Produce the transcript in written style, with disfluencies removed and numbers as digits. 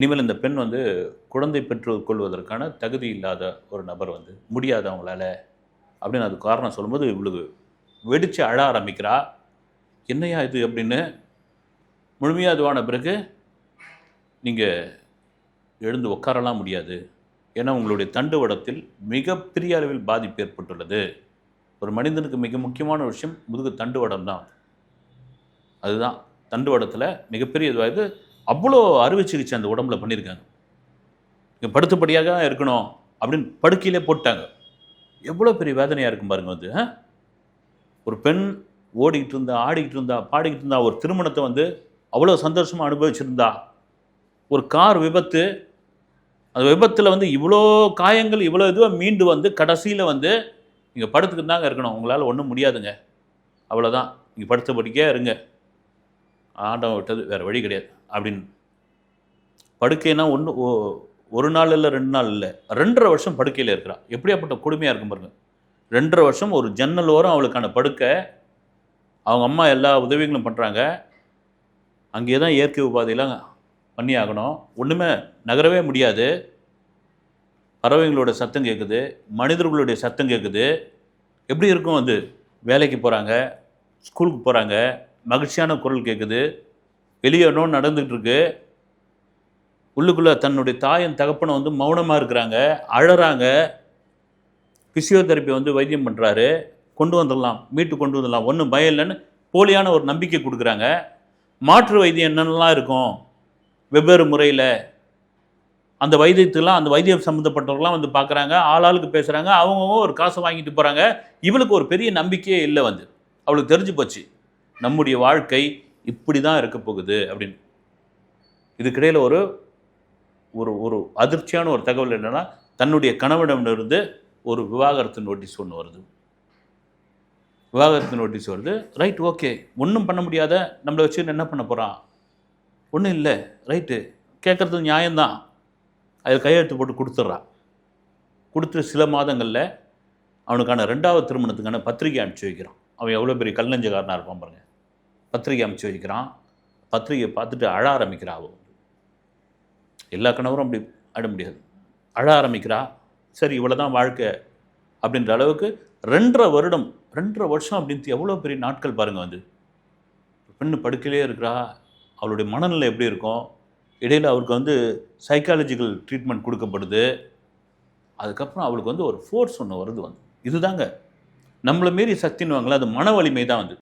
இனிமேல் இந்த பெண் வந்து குழந்தை பெற்றுக் கொள்வதற்கான தகுதி இல்லாத ஒரு நபர் வந்து முடியாது அவங்களால அப்படின்னு அது காரணம் சொல்லும்போது இவளுக்கு வெடிச்சு அழ ஆரம்பிக்கிறா. என்னையா இது அப்படின்னு முழுமையாக அதுவான பிறகு நீங்கள் எழுந்து உட்காரலாம் முடியாது. ஏன்னா உங்களுடைய தண்டுவடத்தில் மிகப்பெரிய அளவில் பாதிப்பு ஏற்பட்டுள்ளது. ஒரு மனிதனுக்கு மிக முக்கியமான விஷயம் முதுகு தண்டுவடம் தான். அதுதான் தண்டுவடத்தில் மிகப்பெரிய இதுவாக அவ்வளோ அறுவை சிகிச்சை அந்த உடம்புல பண்ணியிருக்காங்க. இங்கே படுத்தபடியாக தான் இருக்கணும் அப்படின்னு படுக்கையிலே போட்டாங்க. எவ்வளோ பெரிய வேதனையாக இருக்கும் பாருங்க வந்து. ஒரு பெண் ஓடிக்கிட்டு இருந்தா, ஆடிக்கிட்டு இருந்தா, பாடிக்கிட்டு இருந்தா, ஒரு திருமணத்தை வந்து அவ்வளோ சந்தோஷமாக அனுபவிச்சிருந்தா, ஒரு கார் விபத்து, அந்த விபத்தில் வந்து இவ்வளோ காயங்கள், இவ்வளோ இதுவாக மீண்டு வந்து கடைசியில் வந்து நீங்கள் படுத்துக்கிட்டு தாங்க இருக்கணும், உங்களால் ஒன்றும் முடியாதுங்க, அவ்வளோதான், நீங்கள் படுத்தபடிக்கே இருங்க, ஆண்டவன் விட்டது வேறு வழி கிடையாது அப்படின்னு. படுக்கைனா ஒரு நாள் இல்லை, 2 நாள் இல்லை, 2.5 வருஷம் படுக்கையில் இருக்கிறா. எப்படியாப்பட்ட கொடுமையாக இருக்கும் பாருங்க. 2.5 வருஷம் ஒரு ஜன்னல் ஓரம் அவளுக்கான படுக்கை. அவங்க அம்மா எல்லா உதவிகளும் பண்ணுறாங்க. அங்கேயே தான் இயற்கை உபாதையெல்லாம் பண்ணி ஆகணும். ஒன்றுமே நகரவே முடியாது. பறவைங்களோட சத்தம் கேட்குது, மனிதர்களுடைய சத்தம் கேட்குது. எப்படி இருக்கும் வந்து? வேலைக்கு போகிறாங்க, ஸ்கூலுக்கு போகிறாங்க, மகிழ்ச்சியான குரல் கேட்குது, வெளியே இன்னொன்று நடந்துகிட்டு இருக்கு. உள்ளுக்குள்ளே தன்னுடைய தாயின் தகப்பனை வந்து மௌனமாக இருக்கிறாங்க, அழறாங்க. ஃபிசியோதெரப்பி வந்து வைத்தியம் பண்ணுறாரு, கொண்டு வந்துடலாம், மீட்டு கொண்டு வந்துடலாம், ஒன்றும் பயம் இல்லைன்னு போலியான ஒரு நம்பிக்கை கொடுக்குறாங்க. மாற்று வைத்தியம் என்னென்னலாம் இருக்கும் வெவ்வேறு முறையில், அந்த வைத்தியத்துலாம் அந்த வைத்தியம் சம்மந்தப்பட்டவர்களாம் வந்து பார்க்குறாங்க, ஆளாளுக்கு பேசுகிறாங்க, அவங்கவுங்க ஒரு காசை வாங்கிட்டு போகிறாங்க. இவளுக்கு ஒரு பெரிய நம்பிக்கையே இல்லை வந்து. அவளுக்கு தெரிஞ்சு போச்சு நம்முடைய வாழ்க்கை இப்படி தான் இருக்க போகுது அப்படின்னு. இதுக்கிடையில் ஒரு ஒரு ஒரு அதிர்ச்சியான ஒரு தகவல் என்னென்னா, தன்னுடைய கணவனிடமிருந்து ஒரு விவாகரத்து நோட்டீஸ் ஒன்று வருது. விவாகரத்து நோட்டீஸ் வருது. ரைட், ஓகே, ஒன்றும் பண்ண முடியாத நம்மளை வச்சு என்ன பண்ண போகிறான், ஒன்றும் இல்லை, ரைட்டு, கேட்குறது நியாயம்தான். அதில் கையெழுத்து போட்டு கொடுத்துட்றான். கொடுத்து சில மாதங்களில் அவனுக்கான 2வது திருமணத்துக்கான பத்திரிகை அனுப்பிச்சி வைக்கிறான். அவன் எவ்வளோ பெரிய கல்லஞ்சக்காரனாக இருப்பான் பாருங்க. பத்திரிகை அனுப்பிச்சி வைக்கிறான். பத்திரிகையை பார்த்துட்டு அழ ஆரம்பிக்கிறா. அவள் எல்லா கணவரும் அப்படி அழ முடியாது, அழ ஆரம்பிக்கிறா. சரி, இவ்வளோ தான் வாழ்க்கை அப்படின்ற அளவுக்கு 2.5 வருஷம் அப்படின்ட்டு எவ்வளோ பெரிய நாட்கள் பாருங்கள் வந்து. பெண்ணு படுக்கையிலே இருக்கிறா. அவளுடைய மனநிலை எப்படி இருக்கும்? இடையில் அவருக்கு வந்து சைக்காலஜிக்கல் ட்ரீட்மெண்ட் கொடுக்கப்படுது. அதுக்கப்புறம் அவளுக்கு வந்து ஒரு ஃபோர்ஸ் ஒன்று வருது வந்து. இதுதாங்க நம்மளை மீறி சக்தின்னு வாங்கலாம், அது மன வலிமை தான் வந்து.